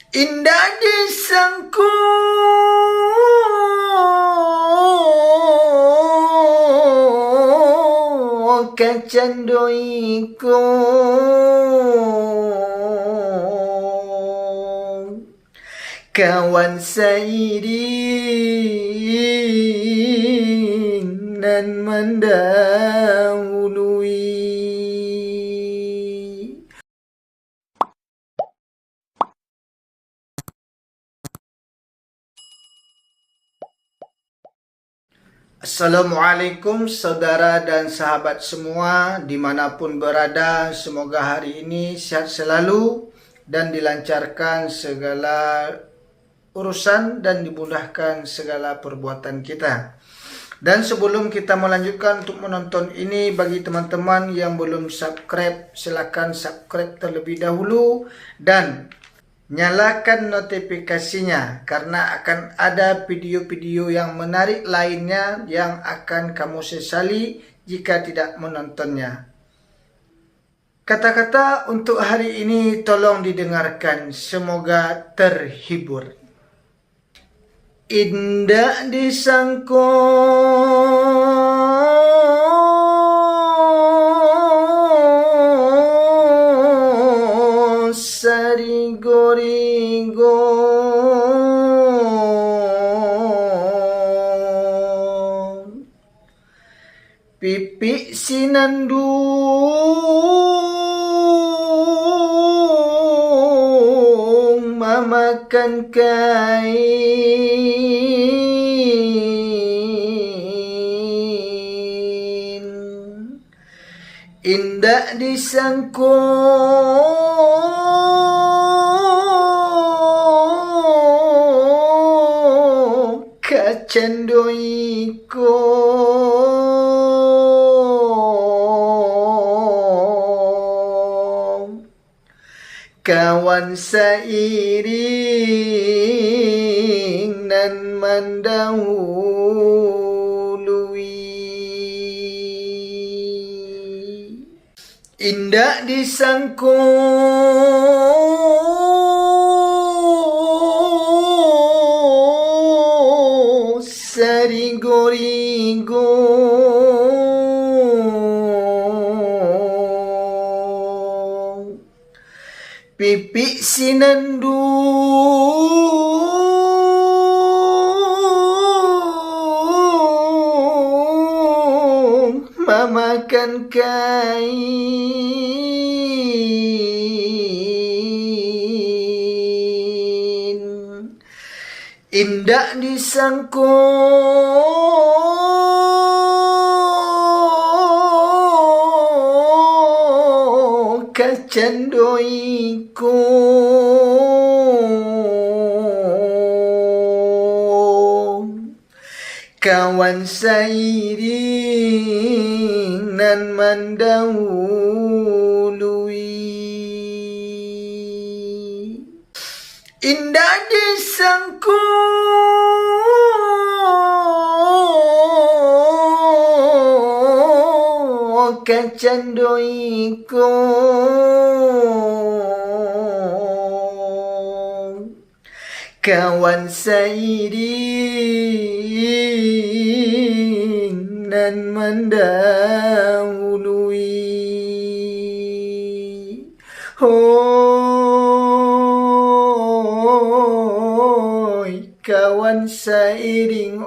Indah disangku kecandoiku, kawan seiring nan mendahului. Assalamualaikum saudara dan sahabat semua dimanapun berada. Semoga hari ini sihat selalu dan dilancarkan segala urusan dan dimudahkan segala perbuatan kita. Dan sebelum kita melanjutkan untuk menonton ini, bagi teman-teman yang belum subscribe, silakan subscribe terlebih dahulu dan nyalakan notifikasinya, karena akan ada video-video yang menarik lainnya yang akan kamu sesali jika tidak menontonnya. Kata-kata untuk hari ini tolong didengarkan, semoga terhibur. Indah disangko sarigo-rigo, pipi sinandung mamakan kain. Indah disangko kecandoiku, kawan seiring nan mendahului. Indah disangko sarigo-rigo, pipi sinandung mamakan kain. Indah disangko kecandoiku, kawan seiring nan mendahului. Indah disangko kecandoiku, kawan seiring nan mendahului. Hoi kawan seiring,